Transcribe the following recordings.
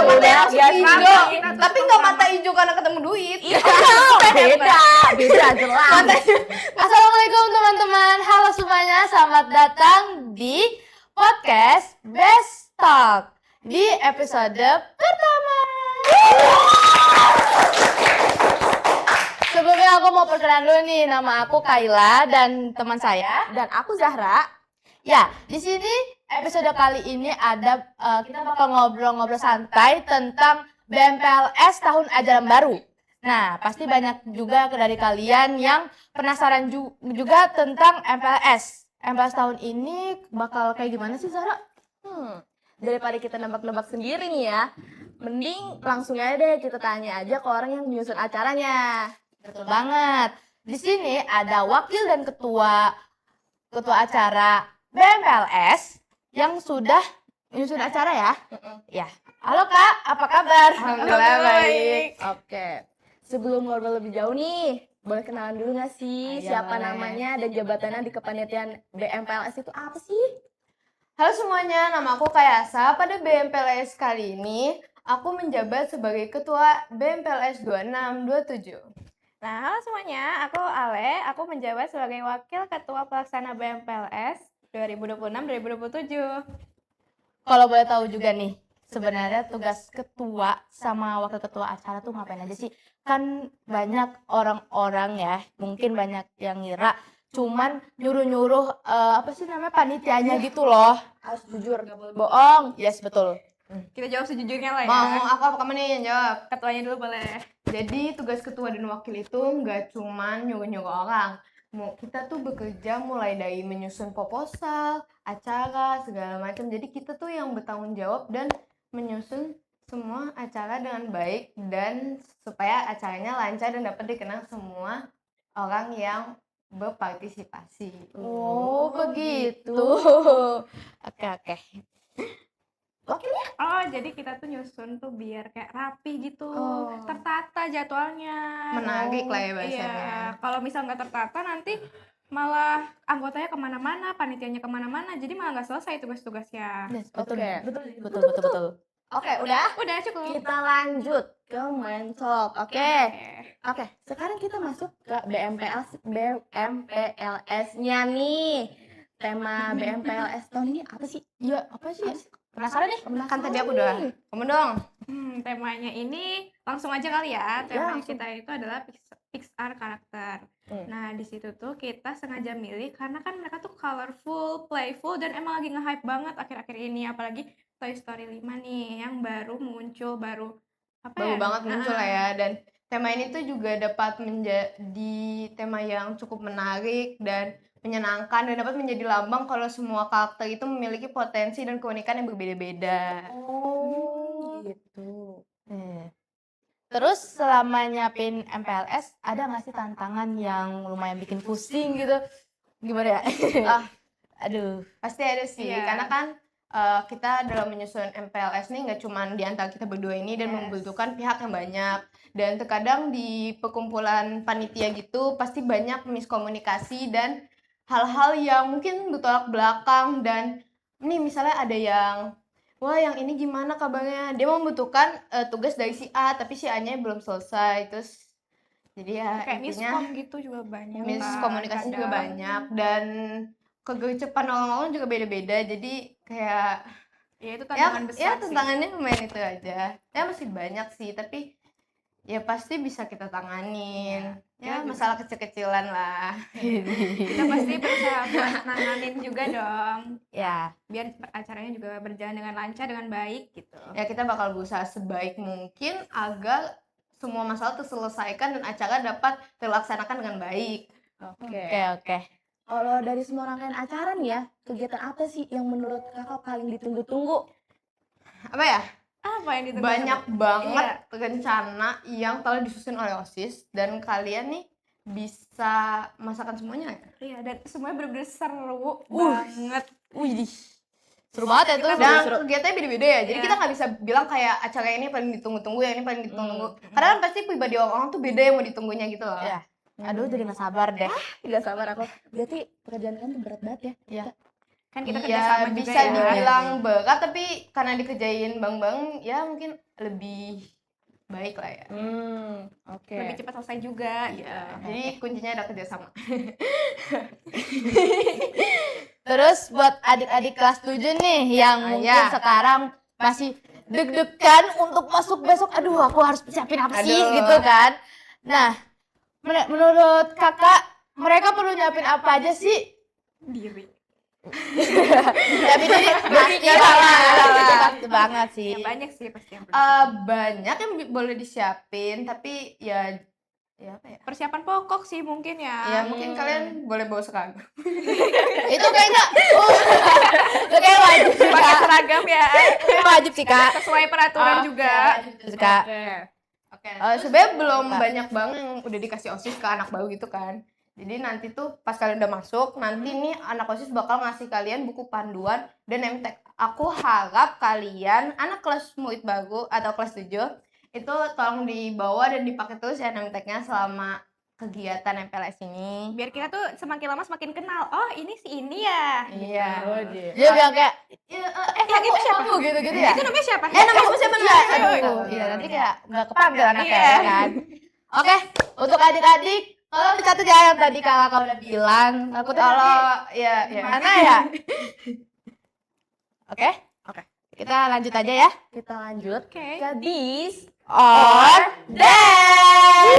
udah biasa hijau. gitu. Tapi nggak mata hijau karena ketemu duit. Beda jelas. Assalamualaikum teman-teman, halo semuanya, selamat datang di podcast Best Talk di episode pertama. Sebelumnya aku mau perkenalan dulu nih, nama aku Kayla dan teman saya Dan aku Zahra. Ya, di sini episode kali ini ada kita bakal ngobrol-ngobrol santai tentang BMPLS tahun ajaran baru. Nah, pasti banyak juga dari kalian yang penasaran juga tentang MPLS. MPLS tahun ini bakal kayak gimana sih, Zara? Daripada kita nebak-nebak sendiri nih ya, mending langsung aja deh kita tanya aja ke orang yang menyusun acaranya. Betul banget. Di sini ada wakil dan ketua acara BMPLS yang sudah menyusun acara ya. Ya. Halo Kak, apa kabar? Alhamdulillah baik. Oke, sebelum ngobrol lebih jauh nih, boleh kenalan dulu nggak sih Iya, siapa boleh. namanya dan jabatannya di kepanitiaan BMPLS itu apa sih? Halo semuanya, nama aku Kayasa. Pada BMPLS kali ini, aku menjabat sebagai Ketua BMPLS 2627. Nah, halo semuanya, aku Ale, aku menjabat sebagai Wakil Ketua Pelaksana BMPLS 2026-2027. Kalau boleh tahu juga nih, sebenarnya tugas ketua sama wakil ketua acara tuh ngapain aja sih? Kan banyak orang-orang ya, mungkin banyak yang ngira cuman nyuruh-nyuruh apa sih namanya panitianya gitu loh. Harus jujur, nggak boleh bohong. Yes, betul. Kita jawab sejujurnya lah ya. Mau aku apa kamu nih yang jawab? Ketuanya dulu boleh. Jadi tugas ketua dan wakil itu nggak cuma nyuruh-nyuruh orang. Kita tuh bekerja mulai dari menyusun proposal, acara, segala macam. Jadi kita tuh yang bertanggung jawab dan menyusun semua acara dengan baik dan supaya acaranya lancar dan dapat dikenal semua orang yang berpartisipasi. Oh, begitu. Oke. Wakilnya? Oh, jadi kita tuh nyusun tuh biar kayak rapi gitu, tertata jadwalnya. Menarik lah ya Iya, bahasanya. kalau misal nggak tertata nanti malah anggotanya kemana-mana, panitianya kemana-mana, jadi malah nggak selesai tugas-tugasnya. Yes, betul. Oke. Betul. Oke, udah. Udah cukup. Kita lanjut ke main talk. Oke, sekarang kita masuk ke BMPLS-nya nih. Tema BMPLS tahun ini apa sih? Ya, apa sih? Penasaran nih? Kan tadi aku udah. Kamu dong. Temanya ini langsung aja kali ya. Temanya langsung. kita itu adalah Pixar karakter. Nah, di situ tuh kita sengaja milih karena kan mereka tuh colorful, playful, dan emang lagi nge-hype banget akhir-akhir ini. Apalagi Toy Story 5 nih yang baru muncul, baru Banget muncul lah ya. Dan tema ini tuh juga dapat menjadi tema yang cukup menarik dan menyenangkan dan dapat menjadi lambang kalau semua karakter itu memiliki potensi dan keunikan yang berbeda-beda. Oh, gitu. Terus selama nyiapin MPLS, ada nggak sih tantangan yang lumayan bikin pusing gitu? Gimana ya? Aduh. Pasti ada sih, Iya. karena kan kita dalam menyusun MPLS nih nggak cuma di antara kita berdua ini dan membutuhkan pihak yang banyak. Dan terkadang di perkumpulan panitia gitu pasti banyak miskomunikasi dan hal-hal yang mungkin bertolak belakang. Dan nih misalnya ada yang wah yang ini gimana kabarnya, dia membutuhkan tugas dari si A tapi si A-nya belum selesai, terus jadi ya kayak intinya miskom gitu juga banyak. miskomunikasi juga kadang. banyak dan kegercepan orang-orang juga beda-beda, jadi kayak Ya itu tantangan besar ya sih. tantangannya lumayan itu aja ya, masih banyak sih tapi ya pasti bisa kita tanganin ya masalah kecil-kecilan lah. Kita pasti berusaha buat nanganin juga dong, Ya, biar acaranya juga berjalan dengan lancar, dengan baik gitu. Ya kita bakal berusaha sebaik mungkin agar semua masalah terselesaikan dan acara dapat terlaksanakan dengan baik. oke. Kalau dari semua rangkaian acara nih ya, kegiatan apa sih yang menurut kakak paling ditunggu-tunggu? Apa ya? Apa yang ditunggu? Banyak banget Iya. rencana yang telah disusun oleh OSIS dan kalian nih bisa masakan semuanya ya? Iya, dan semuanya bener-bener seru banget. Wih, seru banget ya tuh. Dan kegiatannya beda-beda ya, jadi Iya. kita nggak bisa bilang kayak acara ini paling ditunggu-tunggu, yang ini paling ditunggu-tunggu. Karena kan pasti pribadi orang tuh beda yang mau ditunggunya gitu loh. Ya. Aduh, jadi nggak sabar deh. Gak sabar aku. Berarti pekerjaan kan tuh berat banget ya? Iya. Kan kita Iya, kerjasama juga bisa ya. dibilang berat, tapi karena dikerjain bang ya mungkin lebih baik lah ya. Oke. Lebih cepat selesai juga. Iya, jadi kuncinya ada kerjasama. Terus buat adik-adik kelas 7 nih yang mungkin ya. sekarang masih deg-degan untuk masuk besok. Aduh, aku harus siapin apa sih Aduh. gitu kan. Nah, menurut kakak mereka perlu nyiapin apa aja sih? Diri. Tapi jadi pasti pasti banget sih. Ya, banyak sih pasti yang Banyak yang boleh disiapin, tapi ya apa ya? persiapan pokok sih mungkin Ya ya. mungkin kalian boleh bawa seragam. Itu kayaknya itu kayak wajib sih, Pakai Kak. seragam ya. Kayak wajib sih, Kak. Sesuai peraturan juga. Terus, Kak. Oke. Sebenarnya belum banyak banget yang udah dikasih OSIS ke anak baru gitu kan. Jadi nanti tuh pas kalian udah masuk, nanti nih anak OSIS bakal ngasih kalian buku panduan dan MTek. Aku harap kalian anak kelas murid baru atau kelas 7 itu tolong dibawa dan dipakai terus ya MTek-nya selama kegiatan MPLS ini. Biar kita tuh semakin lama semakin kenal. Oh, ini si ini ya. Iya. Dia bilang kayak Yang itu siapa? kamu gitu ya. Itu namanya siapa? Nama kamu siapa namanya? Ayo, ayo. Iya, nanti kayak nggak kepanggil anaknya Iya. ya kan. Oke, untuk adik-adik tolong dicatat ya yang tadi kakak udah bilang. Aku tuh Kalau nanti ya mana ya? Oke, kita lanjut aja ya. Kita lanjut Oke. ke this or that.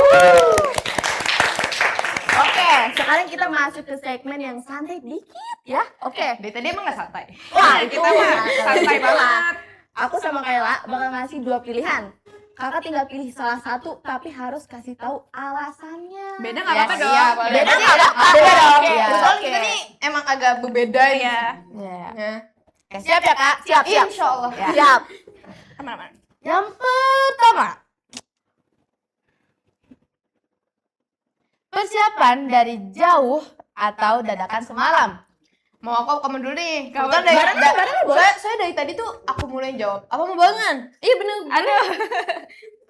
Oke, sekarang kita masuk ke segmen yang santai dikit ya. Oke. dari tadi emang nggak santai. Wah, Kita mah santai banget. Aku sama Kayla bakal ngasih 2 pilihan. Kakak tinggal pilih salah satu, tapi harus kasih tahu alasannya. Beda nggak Ya, apa-apa iya, dong. boleh. Beda Berarti nggak apa-apa. Beda dong. Oke, Iya. kebetulan kita nih emang agak berbeda Iya. Ya. ya. Oke, siap ya Kak? Siap. Insya Allah. Ya. Siap. Aman-aman. Yang pertama, persiapan dari jauh atau dadakan semalam? Mau aku kamu dulu nih. Kamu. Kebetulan dari Barengan boleh. saya dari tadi tuh aku mulai jawab. Apa mau barengan? Iya bener. Aduh.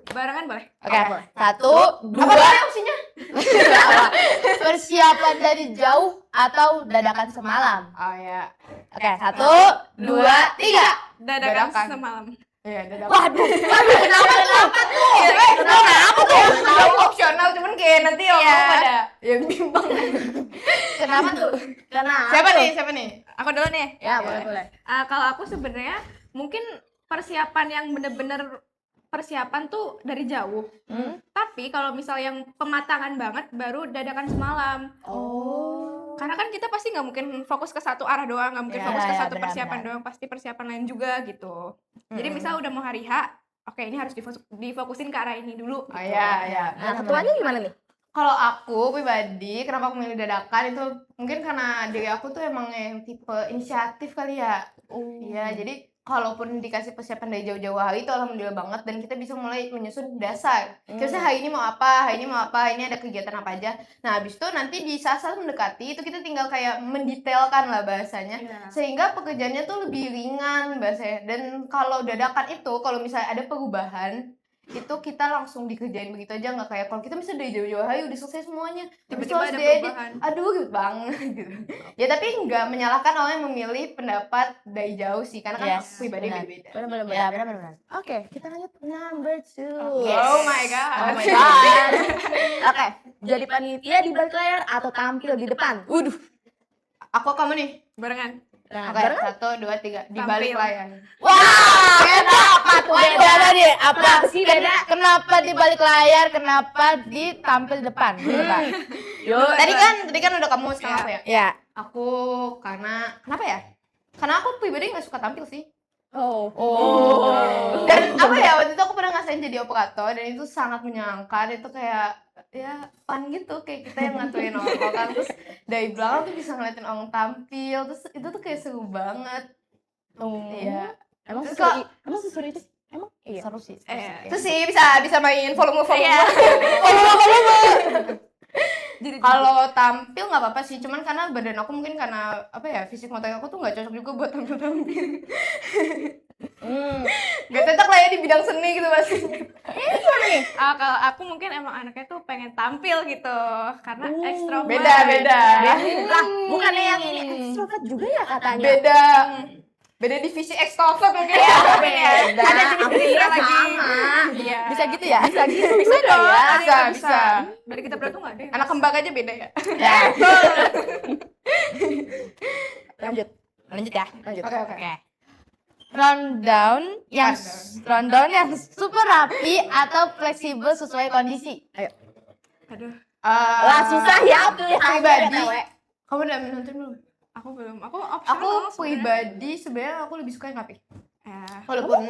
Barengan boleh. Oke, boleh. 1, 2. Apa tadi opsinya? Persiapan dari jauh atau dadakan semalam? Oh ya. Oke, 1, 2, 3. Dadakan Dadakan. semalam. Iya, dadah. Waduh, kenapa tuh? Kenapa tuh? Jawab opsional cuman kayak nanti orang Iya. pada yang bimbang. Kenapa tuh? Kenapa? Siapa nih? Aku dulu nih. Ya, boleh. Kalau aku sebenarnya mungkin persiapan yang bener-bener persiapan tuh dari jauh. Tapi kalau misal yang pematangan banget baru dadakan semalam. Oh. Karena kan kita pasti nggak mungkin fokus ke satu arah doang, nggak mungkin Ya, fokus ke ya, satu benar, persiapan benar. doang, pasti persiapan lain juga gitu. Jadi misal udah mau hari H, oke ini harus difokusin ke arah ini dulu. Oh iya, iya. Nah, ketuanya gimana nih? Kalau aku pribadi, kenapa aku milih dadakan itu mungkin karena diri aku tuh emang yang tipe inisiatif kali ya. Iya, jadi kalaupun dikasih persiapan dari jauh-jauh hari itu alhamdulillah banget dan kita bisa mulai menyusun dasar. Misalnya hari ini mau apa, ini ada kegiatan apa aja. Nah, habis itu nanti di saat-saat mendekati itu kita tinggal kayak mendetailkan lah bahasanya. Iya. Sehingga pekerjaannya tuh lebih ringan bahasanya. Dan kalau dadakan itu, kalau misalnya ada perubahan, itu kita langsung dikerjain begitu aja, nggak kayak kalau kita bisa dari jauh-jauh hari udah selesai semuanya, Tiba-tiba harus ada diedit. perubahan. Aduh gitu banget gitu. Ya tapi nggak menyalahkan orang yang memilih pendapat dari jauh sih, karena kan Yes, pribadi benar. beda-beda. Benar-benar. Ya, benar-benar. Oke, kita lanjut ke number 2. Yes. Oh my god. Oh my god. Oke, jadi panitia di balik layar atau tampil di depan? Aku kamu nih. Barengan. Nah, Oke, 1, 2, 3 di balik Tampil. layar. wah, kenapa tuh beda tadi? Apa sih beda? Kenapa di balik layar? Kenapa di tampil depan? Coba. Yuk. Tadi kan udah kamu sekarang aku ya. Ya. Aku karena kenapa ya? Karena aku pribadi nggak suka tampil sih. Oh. Dan apa ya, waktu itu aku pernah ngerasain jadi operator dan itu sangat menyenangkan. Itu kayak ya fun gitu, kayak kita yang ngaturin orang terus dari belakang tuh bisa ngeliatin orang tampil, terus itu tuh kayak seru banget. Iya. Emang Terus seseru emang seseru itu? Emang iya. Seru sih. Terus sih bisa main volume. Iya. Kalau tampil nggak apa-apa sih, cuman karena badan aku mungkin karena apa ya, fisik motor aku tuh nggak cocok juga buat tampil. Nggak cocok lah ya di bidang seni gitu pasti. Gimana nih? Kalau aku mungkin emang anaknya tuh pengen tampil gitu, karena ekstrovert. Beda. Lah, bukannya yang ini extrovert juga ya katanya? Beda divisi ekstrovert mungkin ya. Beda. Ada jenis-jenisnya lagi. Iya. Bisa gitu ya? Bisa gitu. Bisa dong, ya? ada yang Bisa. Dari kita berdua tuh nggak ada yang Anak kembang aja beda ya. Ya. Lanjut ya. Lanjut. Oke. Rundown yang super rapi atau fleksibel sesuai kondisi. Ayo. Aduh, Lah susah ya pilihannya. pribadi. BTW. Kamu udah nonton belum? aku belum. Aku Aku optional sebenarnya. pribadi sebenarnya aku lebih suka yang rapi. Ya. Walaupun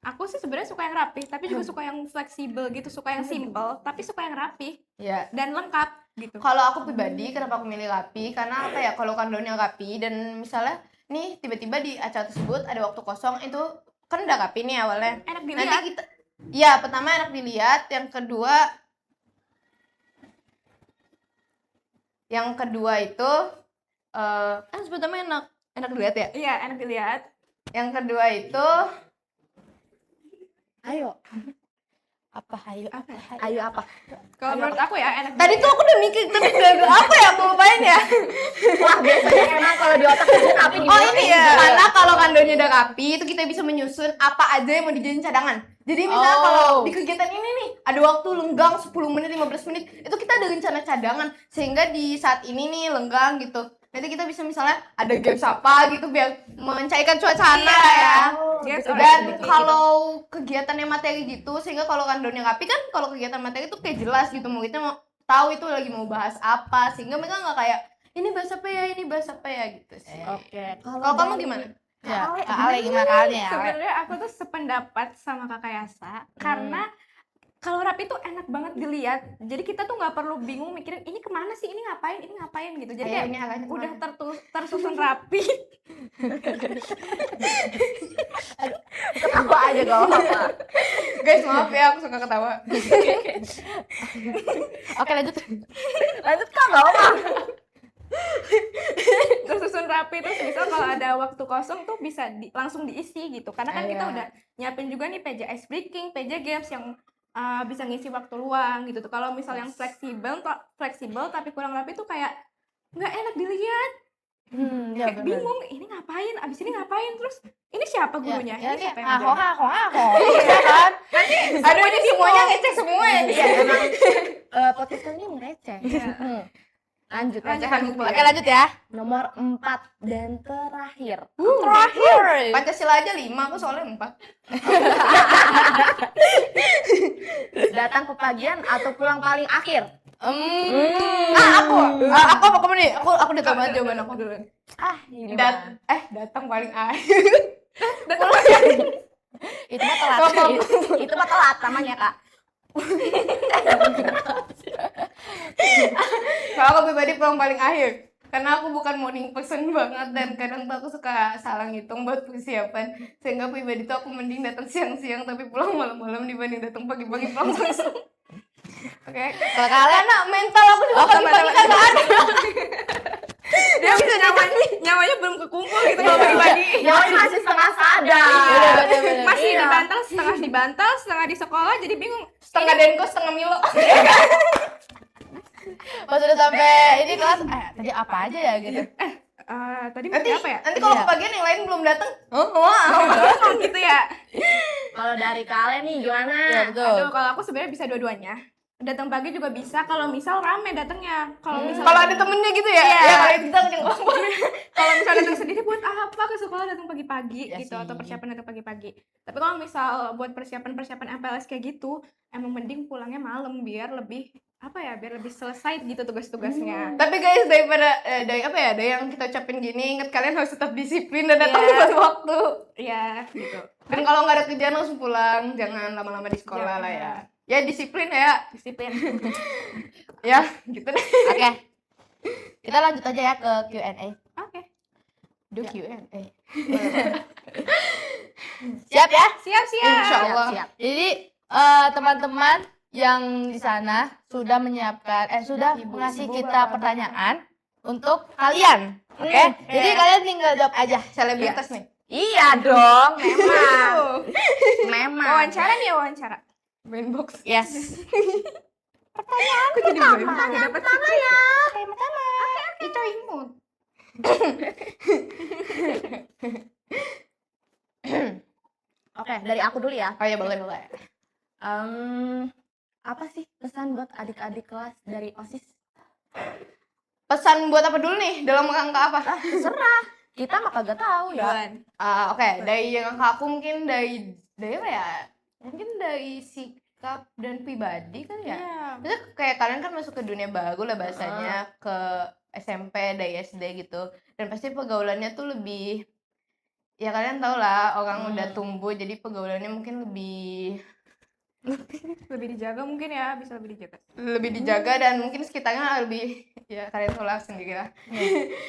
Aku sih sebenarnya suka yang rapi, tapi juga suka yang fleksibel gitu, suka yang simple, tapi suka yang rapi ya dan lengkap gitu. kalau aku pribadi kenapa aku milih rapi karena apa ya, kalau rundownnya rapi dan misalnya nih tiba-tiba di acara tersebut ada waktu kosong, itu kan udah rapi nih awalnya. Enak Nanti dilihat. kita ya pertama enak dilihat, yang kedua itu kan sebetulnya enak dilihat ya. Iya, enak dilihat. Yang kedua itu Ayo. Ayo. Ayo apa? Kalau menurut aku ya enak tadi dilihat. tuh aku udah mikir tapi gak apa ya aku lupain ya. Wah, biasanya emang kalau di otak itu rapi di Oh ini ya, karena kalau kandonnya udah rapi itu kita bisa menyusun apa aja yang mau dijadiin cadangan. Jadi misalnya kalau di kegiatan ini nih ada waktu lenggang 10 menit 15 menit, itu kita ada rencana cadangan sehingga di saat ini nih lenggang gitu. Nanti kita bisa misalnya ada games apa gitu biar mencairkan suasana ya. Dia Gitu. sudah Dan gitu. kalau kegiatannya materi gitu, sehingga kalau kandonnya rapi kan, kalau kegiatan materi itu kayak jelas gitu, muridnya mau tahu itu lagi mau bahas apa, sehingga mereka nggak kayak ini bahas apa ya, ini bahas apa ya gitu sih. Oke. Kalau kamu gimana? Ya, Kak Ale gimana halnya? Ale? Sebenarnya aku tuh sependapat sama Kakak Yasa karena kalau rapi tuh enak banget dilihat. Jadi kita tuh nggak perlu bingung mikirin ini kemana sih, ini ngapain gitu. Jadi Kayak kayak ini arahnya udah kemana? tersusun rapi. Ketawa aja gak apa-apa. Guys maaf ya, aku suka ketawa. Oke, lanjut. Lanjut Kak, gak apa-apa. Tersusun rapi terus misal kalau ada waktu kosong tuh bisa langsung diisi gitu. Karena kan kita Iya. udah nyiapin juga nih PJ Ice Breaking, PJ Games yang bisa ngisi waktu luang gitu tuh. Kalau misal yang fleksibel tapi kurang rapi tuh kayak nggak enak dilihat. Ya Kayak bingung, ini ngapain, abis ini ngapain, terus ini siapa gurunya, Ya, ini siapa yang aku ngajarin? Iya kan? Aduh ini semuanya ngecek semua ya. Iya, emang podcast ini emang receh. Lanjut. Recehan gitu ya. Oke, lanjut ya. Nomor 4 dan terakhir. Terakhir. Pancasila aja 5, aku soalnya 4. Datang ke pagian atau pulang paling akhir? Aku apa kamu nih? Aku udah tahu banget jawaban aku duluan. Ini Datang paling akhir. Itu mah telat. itu mah telat namanya Kak. Kalau aku pribadi pulang paling akhir. Karena aku bukan morning person banget dan kadang tuh aku suka salah ngitung buat persiapan. Sehingga pribadi tuh aku mending datang siang-siang tapi pulang malam-malam dibanding datang pagi-pagi pulang langsung. Oke. Kalau kalian Karena mental aku juga pagi-pagi kan nggak ada. Dia bisa nyawanya belum kekumpul gitu kalau pagi-pagi. Nyawanya masih setengah sadar. Masih dibantal, setengah di sekolah, jadi bingung. Setengah Denko, setengah Milo. pas udah sampai ini kelas, tadi apa aja ya gitu. Tadi Nanti apa ya? nanti kalau Iya. kebagian yang lain belum datang. Oh, gitu ya. Kalau dari kalian nih gimana? Ya, betul. Aduh, kalau aku sebenarnya bisa dua-duanya. Datang pagi juga bisa kalau misal rame datangnya. Kalau misal Kalau ada temennya gitu ya. Iya. Ya kalau itu kita yang kalau misal datang sendiri buat apa ke sekolah datang pagi-pagi Ya gitu, atau sih. persiapan datang pagi-pagi. Tapi kalau misal buat persiapan MPLS kayak gitu, emang mending pulangnya malam biar lebih biar lebih selesai gitu tugas-tugasnya. Tapi guys, daripada dari yang kita ucapin gini, ingat kalian harus tetap disiplin dan datang Iya. tepat waktu. Iya, gitu. Dan kalau nggak ada kerjaan langsung pulang, jangan lama-lama di sekolah lah ya. Ya disiplin ya, Disiplin. ya gitu deh. Oke. Kita lanjut aja ya ke Q&A. Oke. Do Q&A. Siap ya? Siap-siap. Insya Allah. Siap. Jadi teman-teman yang di sana sudah menyiapkan sudah mengasih kita pertanyaan untuk kalian. Oke? Jadi kalian tinggal jawab aja. Selebritas nih. Iya dong, memang. Memang. Wawancara nih, wawancara. Main box. Yes. Aku jadi pertanyaan pertama ya. Itu imut. Oke, dari aku dulu ya. Oh ya boleh boleh. Apa sih pesan buat adik-adik kelas dari OSIS? Pesan buat apa dulu nih? Dalam rangka apa? Terserah. Kita mah kagak tahu ya. Duluan. Oke, dari yang aku mungkin dari apa ya? Mungkin dari sikap dan pribadi kan ya. Iya. Maksudnya kayak kalian kan masuk ke dunia baru lah bahasanya, ke SMP dari SD gitu. Dan pasti pergaulannya tuh lebih, ya kalian tau lah orang udah tumbuh jadi pergaulannya mungkin lebih Lebih dijaga mungkin ya, bisa lebih dijaga dijaga. dan mungkin sekitarnya lebih ya kalian tahu lah sendiri lah.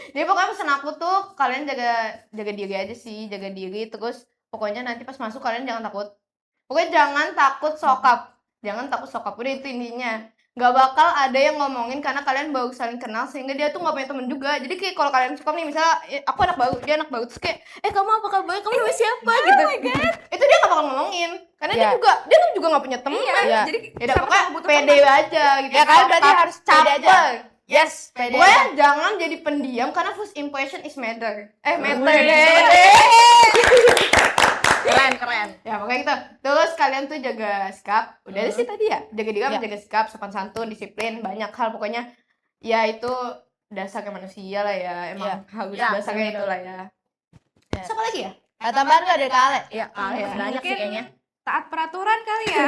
Jadi pokoknya pesan aku tuh kalian jaga diri aja sih, jaga diri terus pokoknya nanti pas masuk kalian jangan takut. Pokoknya jangan takut sokap. Jangan takut sokap, udah itu intinya. Gak bakal ada yang ngomongin karena kalian baru saling kenal sehingga dia tuh gak punya temen juga. Jadi kayak kalau kalian suka nih misalnya aku anak baru, dia anak baru terus kayak kamu apa kabar? Kamu namanya siapa? Gitu. Itu dia gak bakal ngomongin karena dia kan juga gak punya temen. Iya. Jadi Ya udah pokoknya butuh pede aja gitu. Ya kan berarti harus pede aja. caper. Yes, pede. Pokoknya jangan jadi pendiam karena first impression is matter. Matter. Keren. Ya pokoknya gitu. Terus kalian tuh jaga sikap. Udah sih tadi ya. Jaga diri, Ya. jaga sikap, sopan santun, disiplin, banyak hal pokoknya. Ya itu dasarnya manusia lah ya. Emang harus Ya, dasarnya bener. itu lah ya. Ya. Siapa lagi ya? Tambahan nggak dari Kale? Ya, kalian Iya. masih banyak sih Mungkin kayaknya. taat peraturan kali ya.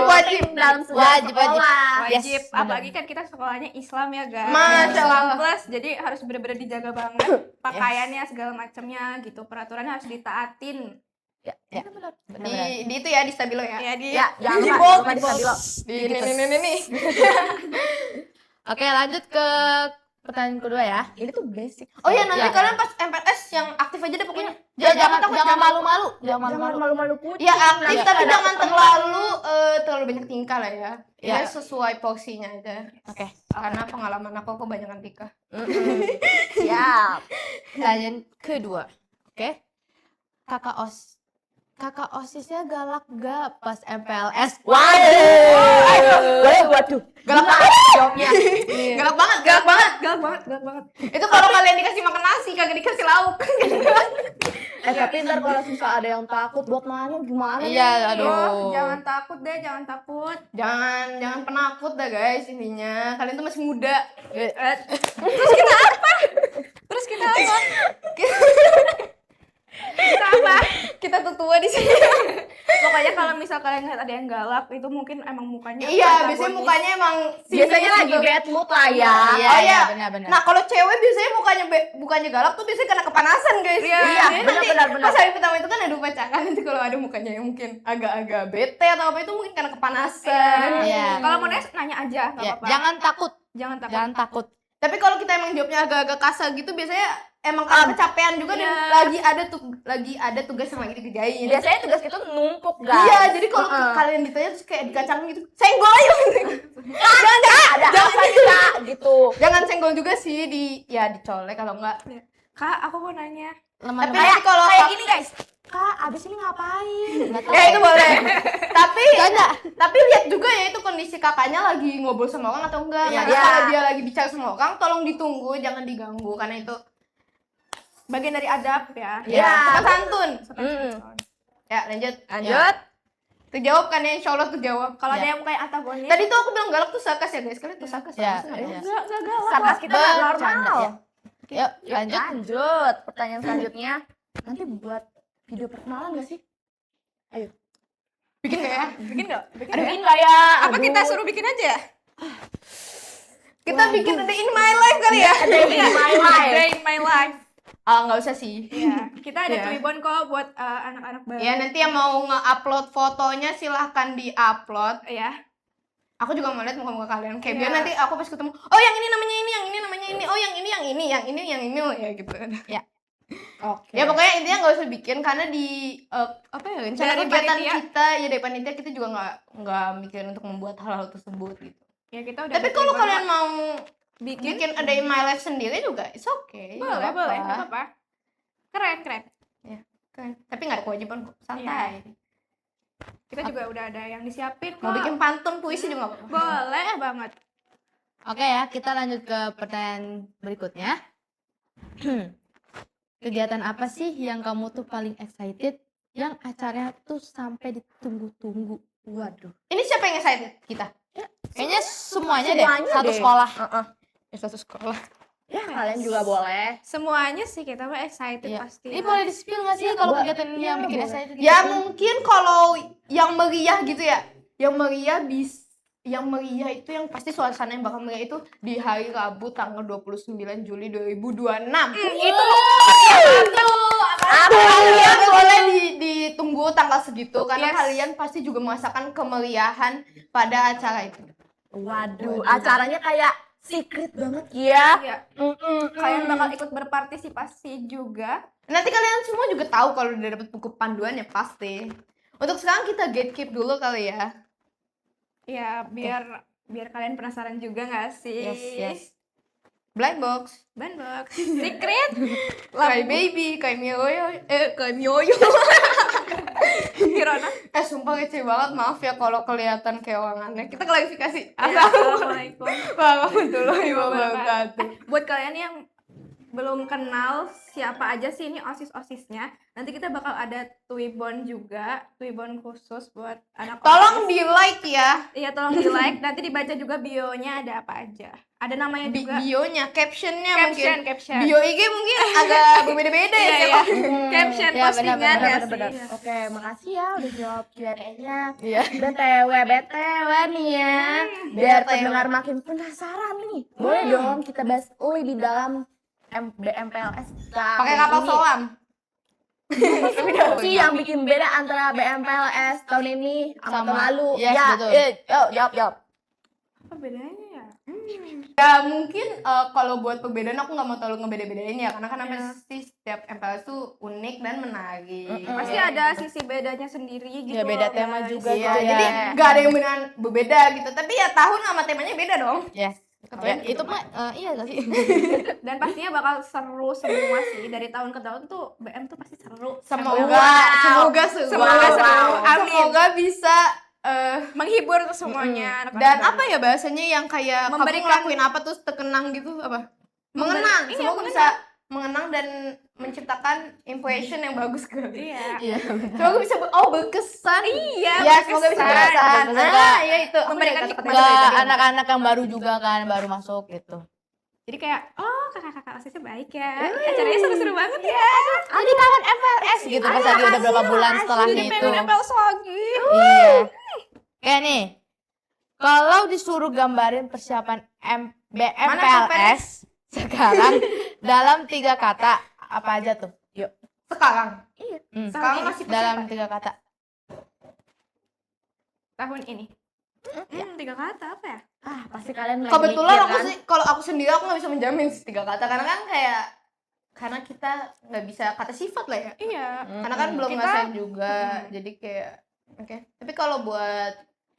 Wajib. Dalam sebuah Wajib. sekolah. Yes, Wajib, benar. apalagi kan kita sekolahnya Islam ya guys. Masya Islam Allah. plus, jadi harus bener-bener dijaga banget pakaiannya segala macamnya gitu. Peraturannya harus ditaatin. Ya. Benar. Di itu ya di stabilo ya. Ya di Ya, jangan Di lupa bold, lupa di di stabilo. Di ini. Oke, lanjut ke pertanyaan kedua ya. Ini tuh basic. Oh ya nanti Ya. kalian pas MPLS yang aktif aja deh pokoknya. Jangan takut, malu-malu. Jangan malu-malu kucing. Ya aktif Ya. tapi jangan terlalu banyak tingkah lah ya. Ya. Ya sesuai porsinya aja. Oke. Karena pengalaman aku kebanyakan tingkah. Siap. Pertanyaan kedua. Oke. Kakak OSISnya galak gak pas MPLS? Waduh. Galak banget Jawabnya. galak banget galak banget. itu kalau kalian dikasih makan nasi kagak dikasih lauk. Tapi ntar kalau susah ada yang takut buat nanya gimana? Iya, nih? aduh. Jangan takut deh, jangan takut. jangan penakut dah guys intinya kalian tuh masih muda. Terus kita apa? Kita apa? Kita tuh tua di sini. Pokoknya kalau misal kalian ngeliat ada yang galak, itu mungkin emang mukanya Iya antagonis. biasanya mukanya emang Biasanya sinis lagi gitu. bad mood lah ya. Oh iya. benar. Nah kalau cewek biasanya bukannya galak tuh biasanya karena kepanasan guys. Iya, Jadi nanti benar. pas hari pertama itu kan ada upacara nanti kalau ada mukanya yang mungkin agak-agak bete atau apa itu mungkin karena kepanasan. Iya. Kalau mau nanya aja, nggak Ya, apa-apa. jangan takut. Jangan takut. Jangan takut. Tapi kalau kita emang jawabnya agak-agak kasar gitu biasanya emang karena kecapean juga dan Iya. lagi ada tugas yang lagi dikerjain. Biasanya tugas kita numpuk guys. Iya, jadi kalau kalian ditanya terus kayak dikacangin gitu, senggol aja. Ada apa nih Kak? Gitu. Jangan senggol juga sih dicolek kalau enggak. Kak, aku mau nanya. Tapi Teman-teman. nanti kalau Kayak gini guys. Kak, abis ini ngapain? ya itu boleh. tapi lihat juga ya itu kondisi kakaknya lagi ngobrol sama orang atau enggak. Iya. Nanti kalau dia lagi bicara sama orang, tolong ditunggu, jangan diganggu karena itu Bagian dari adab ya. ya sopan santun. Mm. Ya, lanjut. Lanjut. Terjawab kan ya, insyaallah terjawab. Kalau Ya. ada yang kayak antagonis, Tadi tuh aku bilang galak tuh sarkas ya guys, kalian tuh sarkas Ya, sarkas nggak ya? ya. enggak galak. Sarkas kita nggak Bercanda, normal. ya. Yuk, lanjut. Lanjut. Pertanyaan selanjutnya. Nanti buat video perkenalan gak sih? Bikin nggak ya? Bikin enggak? Bikin Aduh, nggak? ini lah ya. Apa kita suruh bikin aja? Kita bikin ada in my life kali ya? Day in my life. Day in my life. Nggak usah sih. Iya, kita ada Iya. Twibbon kok buat anak-anak baru. Ya nanti yang mau nge-upload fotonya silahkan di-upload. Ya. Aku juga mau lihat muka-muka kalian. Kayak Iya. biar nanti aku pas ketemu, oh yang ini namanya ini, yang ini namanya ini, oh yang ini yang ini, yang ini yang ini, ya gitu. Oke. Ya pokoknya intinya nggak usah bikin karena di apa ya rencana Dari kegiatan panitia. kita ya dari panitia kita juga nggak mikirin untuk membuat hal-hal tersebut gitu. Ya kita udah Tapi ada kalau Twibbon kalian kok. mau bikin, bikin ada in my life sendiri juga, it's okay. boleh, nggak boleh, apa-apa. nggak apa-apa. Keren. Kan. Tapi nggak ada kewajiban kok, santai. Kita juga udah ada yang disiapin kok. Mau bikin pantun puisi juga nggak apa-apa. Boleh banget. Oke ya, kita lanjut ke pertanyaan berikutnya. Kegiatan apa sih yang kamu tuh paling excited, yang acaranya tuh sampai ditunggu-tunggu? Waduh. Ini siapa yang excited kita? Kayaknya semuanya Semuanya deh, satu deh. sekolah. Ya, satu sekolah. Ya kalian juga boleh. Semuanya sih kita mah excited Iya. pasti. Ini boleh di-spill nggak sih kalau kegiatan ini yang bikin boleh. excited? Ya mungkin kalau yang meriah gitu ya. Yang meriah itu yang pasti suasana yang bakal meriah itu di hari Rabu tanggal 29 Juli 2026. Itu Kalian boleh ditunggu tanggal segitu karena Yes. kalian pasti juga merasakan kemeriahan pada acara itu. Waduh, acaranya kayak secret banget ya. ya, kalian bakal ikut berpartisipasi juga. Nanti kalian semua juga tahu kalau udah dapet buku panduan ya pasti. Untuk sekarang kita gatekeep dulu kali ya. Ya, biar kalian penasaran juga nggak sih? Yes. Blind box. Bandbox. Secret. Kayak baby, kayak mioyo, kayak mioyo. Kirana. Sumpah kece banget, maaf ya kalau kelihatan kayak orang aneh. Kita klarifikasi. Assalamualaikum. Warahmatullahi wabarakatuh. Buat kalian yang belum kenal siapa aja sih ini OSIS-OSISnya, nanti kita bakal ada Twibbon juga, Twibbon khusus buat anak Tolong OSIS. di like ya, Iya, tolong di like, nanti dibaca juga bionya ada apa aja. Ada namanya juga. bionya, captionnya Caption, mungkin. caption. Bio IG mungkin agak berbeda-beda ya Iya, siapa. Caption Iya, postingan benar, ya Bener-bener. sih. Oke, makasih ya udah jawab Q&A-nya. Iya. BTW nih ya. Biar BTW. pendengar makin penasaran nih. Boleh dong kita bahas di dalam BMPLS kita. Pakai kapal ini. selam. Apa sih yang bikin beda antara BMPLS tahun ini sama tahun Sama- lalu? yes, ya, betul. Jawab. Apa bedanya ya? Ya mungkin kalau buat perbedaan aku nggak mau terlalu ngebeda-bedain ya karena kan Iya. pasti setiap MPLS tuh unik dan menarik. Pasti ada sisi bedanya sendiri gitu. Ya, beda loh, tema guys. juga Iya, tuh ya. jadi nggak ada yang beneran berbeda gitu. Tapi ya tahun sama temanya beda dong. Yes. Ya, itu mah iya gak sih? Dan pastinya bakal seru semua sih, dari tahun ke tahun tuh BM tuh pasti seru. Semoga Semoga seru. Amin. Semoga bisa Menghibur tuh semuanya. anak-anak dan baru. apa ya bahasanya yang kayak kamu Memberikan- ngelakuin apa terus terkenang gitu apa? Mengenang. Iya, Semoga mengenang. bisa mengenang dan menciptakan impression yang bagus sekali. Iya. Iya. Semoga bisa berkesan. Iya, Ya, semoga bisa berkesan. berkesan. Berkesan. Nah, ya itu. Memberikan Apa ya, hikmah. kata-kata Ke anak-anak yang baru juga kan, baru masuk gitu. Jadi kayak, oh kakak-kakak OSISnya baik ya. Acaranya seru-seru banget ya. Jadi kangen MPLS gitu pas lagi udah berapa bulan setelahnya Jadi itu. pengen nempel lagi. Iya. Kayak nih, kalau disuruh gambarin persiapan BMPLS sekarang dalam 3 kata, apa aja tuh? Yuk. Sekarang. Sekarang masih dalam 3 kata. Tahun ini. 3 kata apa ya? Pasti kalian lagi Kebetulan mikir, aku kan? sih kalau aku sendiri aku nggak bisa menjamin 3 kata karena kan kayak karena kita nggak bisa kata sifat lah ya. Iya. Karena kan belum Kita- ngerasain juga. Jadi kayak oke. Tapi kalau buat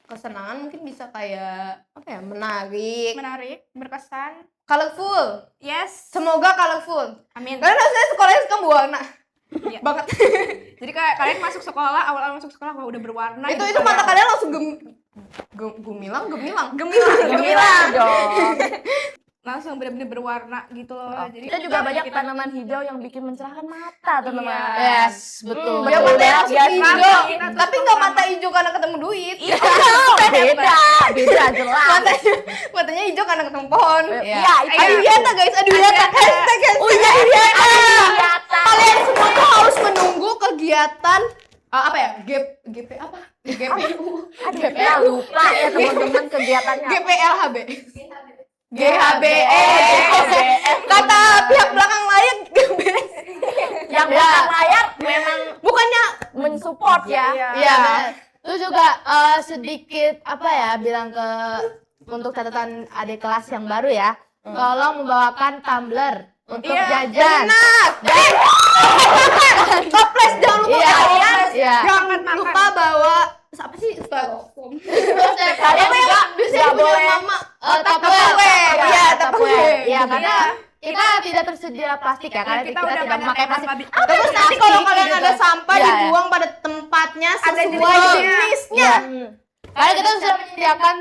kesenangan mungkin bisa kayak apa ya? Menarik, Menarik, berkesan. colorful. Yes. Semoga colorful. Amin. Karena saya sekolahnya suka berwarna. Iya. Banget. Jadi kayak kalian masuk sekolah, awal-awal masuk sekolah wah udah berwarna. itu gitu. mata kalian langsung gemilang. Gemilang dong. Langsung bener-bener berwarna gitu loh. Jadi Kita juga banyak tanaman hijau yang bikin mencerahkan mata, teman-teman. Iya. Yes, betul. Ya Betul matanya ya, masih biasa. hijau, Kita tuh tapi nggak mata hijau karena ketemu duit. Beda jelas. Matanya hijau karena ketemu pohon. Iya. Ayo Yata guys, aduh Yata. Hashtag. Oh iya, Kalian semua tuh harus menunggu kegiatan apa ya? GP apa? GPU. Ya lupa ya teman-teman kegiatannya. GPLHB. GHBE. Kata pihak belakang layar GBS. Yang belakang layar memang Bukannya mensupport ya. Iya. Terus juga sedikit apa ya bilang ke untuk catatan adik kelas yang baru ya, tolong membawakan tumbler untuk jajan. Toples jangan lupa Iya, toples. iya. Jangan lupa bawa apa sih styrofoam. Kalian juga Biasanya nggak punya boleh mama. Tupperware. Iya, Tupperware. Iya, karena kita tidak tersedia plastik ya, karena kita tidak banyak memakai plastik. Terus nanti kalau kalian ada sampah Iya, dibuang pada tempatnya sesuai jenisnya. jenisnya. Karena kita sudah menyediakan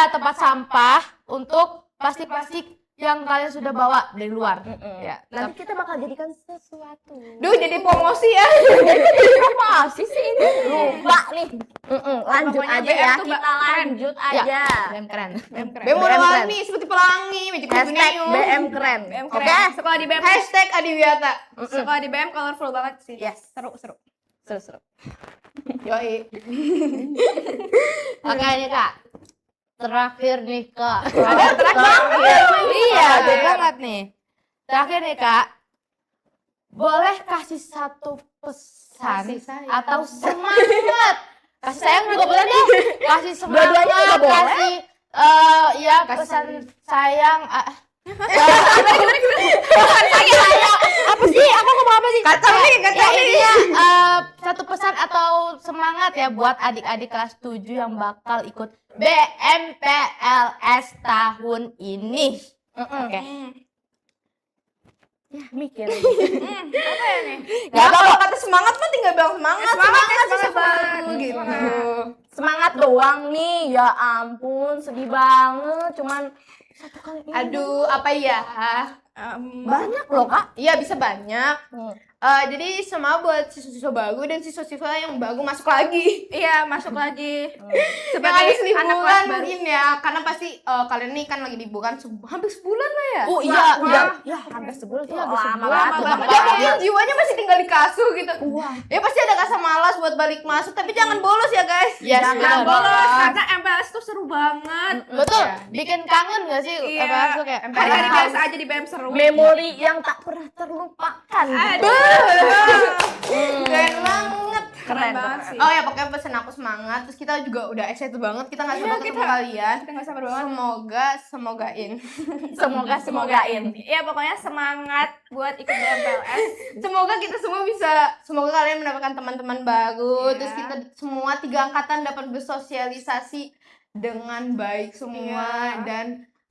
tempat sampah untuk plastik-plastik yang kalian sudah bawa dari luar. Ya. Nanti kita bakal jadikan sesuatu. Duh, jadi promosi ya. Apa sih ini? Lupa nih. Lanjut Pokoknya aja BM ya. tuh Kita keren. lanjut aja. BM keren. BM BM warna-warni seperti pelangi, Magic Hashtag Union. BM keren. BM Oke. keren. Sekolah di BM. Hashtag Adiwiata. Sekolah di BM colorful banget sih. Yes. Seru. Seru-seru. Yoi. Oke nih Kak. Terakhir nih Kak. Ada terakhir. Iya, bener banget nih. Terakhir nih Kak. Boleh kasih satu pesan Kasih sayang. atau semangat. Kasih sayang juga boleh deh. Kasih semangat, Dua-duanya juga boleh. kasih ya pesan sayang. Apa sih? Aku ngomong apa sih? Kata nih. Ya intinya satu pesan atau semangat ya buat adik-adik kelas 7 yang bakal ikut BMPLS tahun ini. Oke. Ya, mikir. Apa ya nih? Ya kalau kata semangat mah tinggal bilang semangat. Semangat Bang. Gitu. Semangat doang nih. Ya ampun, sedih banget. Cuman satu kali ini. Aduh, apa ya? Banyak loh, Kak. Iya bisa banyak. Jadi semangat buat siswa-siswa baru dan siswa-siswa yang baru masuk lagi. Iya, masuk lagi. Yang Sebagai habis anak liburan kelas baru. mungkin ya, karena pasti kalian nih kan lagi liburan hampir sebulan lah ya. Oh Iya, iya. ya hampir sebulan tuh Iya, hampir lama sebulan banget. tuh, Lama Bang. Ya mungkin banget. jiwanya masih tinggal di kasur gitu. Ya pasti ada rasa malas buat balik masuk, tapi jangan bolos ya guys. Yes, Jangan benar. bolos. Karena MPLS tuh seru banget. Betul. Iya. Bikin kangen gak sih? Iya. Masuk ya? Hari-hari biasa aja di BM seru. Memori yang tak pernah terlupakan. Aduh. Keren banget. Keren banget sih. Oh ya pokoknya pesen aku semangat. Terus kita juga udah excited banget. Kita nggak Iya, sabar ketemu kita- kalian. Kita nggak sabar banget. Semogain. Semogain. Iya, pokoknya semangat buat ikut BMPLS. Semoga kalian mendapatkan teman-teman baru. Iya. Terus kita semua 3 angkatan dapat bersosialisasi dengan baik semua Iya. dan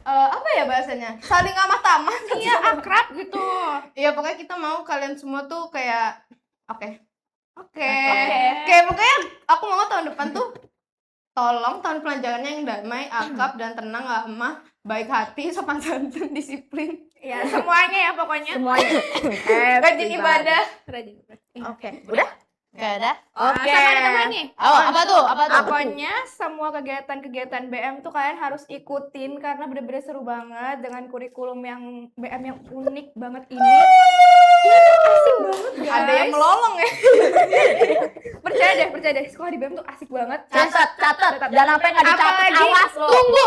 apa ya bahasanya? Saling amah tamah. Iya, akrab gitu. Iya pokoknya kita mau kalian semua tuh kayak Oke, Oke. pokoknya aku mau tahun depan tuh tolong tahun pelajarannya yang damai, akrab dan tenang, ramah, baik hati, sopan santun, disiplin, Ya, semuanya ya pokoknya. Semuanya. rajin ibadah. Rajin. Oke, udah? Oke, udah. Oke. Sama ada tambahan nih. Apa tuh? Apa tuh? Pokoknya semua kegiatan-kegiatan BM tuh kalian harus ikutin karena bener-bener seru banget dengan kurikulum yang BM yang unik banget ini. Asik banget guys. Ada yang melolong ya. Percaya deh, sekolah di BM tuh asik banget. Catat. Jangan sampai nggak dicatat. Apalagi- Awas loh. Tunggu.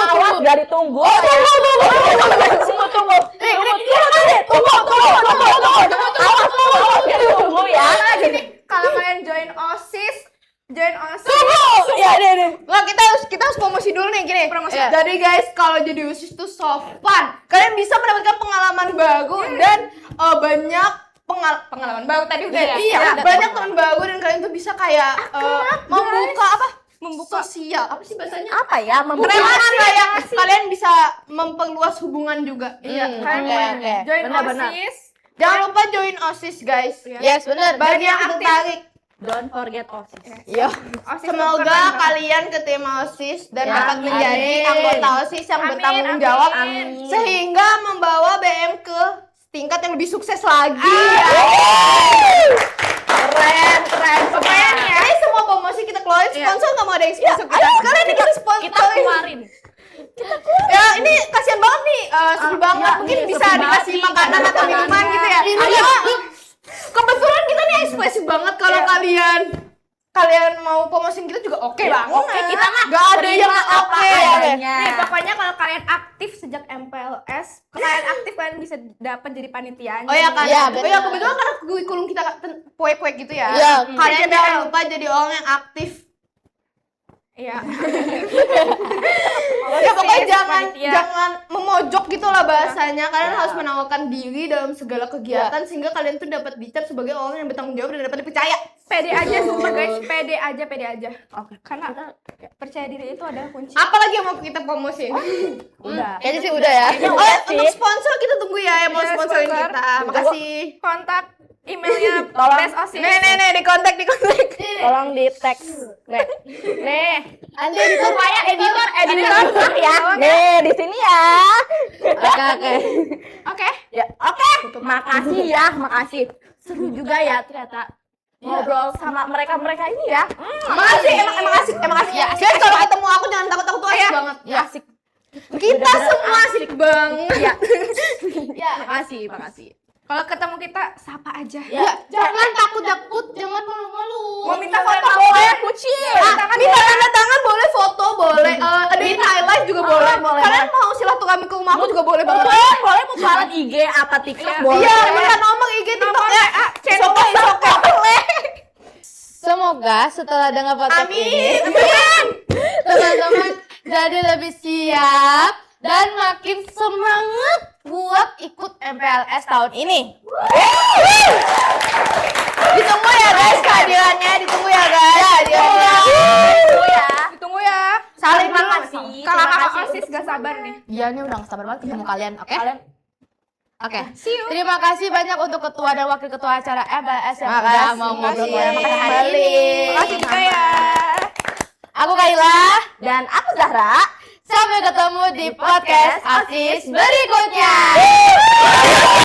Awas dari tunggu. Tunggu. Tunggu ya. Apalagi nih kalau kalian join OSIS. Ya, deh. Wah, kita harus promosi dulu nih gini. Promosi. Iya. Jadi guys, kalau jadi OSIS tuh so fun. Kalian bisa mendapatkan pengalaman baru dan banyak pengalaman baru tadi udah ya. Iya, udah. Banyak teman baru dan kalian tuh bisa kayak membuka sosial. Apa sih bahasanya? Apa ya? Relasi kayak kalian bisa memperluas hubungan juga. Iya, kalian Oke, boleh oke. join Benar-benar. OSIS. Jangan lupa join OSIS guys. Yes, benar. Bagi yang aktif. tertarik. Don't forget OSIS. Iya. OSIS tuh Semoga keren banget. kalian keterima OSIS dan Ya, dapat menjadi amin. anggota OSIS yang Amin, bertanggung amin. jawab Amin. sehingga membawa BM ke tingkat yang lebih sukses lagi. Keren. Pokoknya nih ya, ini semua promosi kita keluarin, sponsor nggak mau ada yang sponsor kita. Sekarang ini kita sponsor. Kita keluarin. Ya ini kasihan banget nih, sepi banget. ya, Mungkin iya, bisa sepi dikasih banget. makanan atau minuman gitu ya. Ayo. Kebetulan kita nih ekspresif banget kalau kalian mau promosiin kita juga oke banget. Oke, kita mah nggak ada yang terima oke. apa adanya. Nih, pokoknya kalau kalian aktif sejak MPLS, kalian bisa dapat jadi panitianya. Oh ya kan? Iya, Oh ya benar. kebetulan karena kurikulum kita poek-poek gitu ya. Iya. Kalian jangan lupa jadi orang yang aktif. Iya. Ya pokoknya jangan panitia. jangan memojok gitu lah bahasanya. Kalian Ya. harus menawarkan diri dalam segala kegiatan sehingga kalian tuh dapat dicap sebagai orang yang bertanggung jawab dan dapat dipercaya. Pede aja sumpah guys, pede aja. Oke. Karena percaya diri itu adalah kunci. Apalagi yang mau kita promosiin? Udah. Kayaknya sih udah ya. Kayaknya Oh, udah untuk sih. sponsor kita tunggu ya yang mau Iya, sponsorin sponsor. kita. Makasih. Kontak emailnya Tolong. Best Osis. Nih, di kontak. Tolong di teks. Nih. Anda editor Supaya editor ya. Tolong ya. Nih, di sini ya. Oke. Oke. Ya, oke. Makasih ya, makasih. Seru juga ya ternyata ngobrol sama mereka ini ya. Makasih, emang asik. Ya, Guys, kalau ketemu aku jangan takut tuh asik banget. Ya, asik. Kita semua asik banget. Ya, makasih. Kalau ketemu kita sapa aja. Ya, Jangan takut, jangan malu-malu. Mau minta foto boleh kucing. Minta tanda tangan boleh, foto boleh, adain highlight juga boleh. Kalian mau silaturahmi ke rumahku juga boleh banget. Boleh mau jualan IG apa TikTok boleh. Iya, minta nomor IG TikTok ya. Boleh. Semoga setelah dengar podcast ini Amin. teman-teman jadi lebih siap dan makin semangat buat ikut MPLS tahun ini. Ditunggu ya guys kehadirannya, ditunggu ya guys. Ditunggu ya. Saling Terima banget. kasih. Kakak Osis gak sabar nih. Iya, ini udah gak sabar banget ketemu kalian, oke? Kalian Oke. See you. Terima kasih banyak untuk ketua dan wakil ketua acara MPLS yang Makasih. udah mau ngobrol Makasih. bareng hari Makasih. ini. Makasih juga ya. Aku Kaila. dan aku Zahra. Sampai ketemu di podcast Asis berikutnya.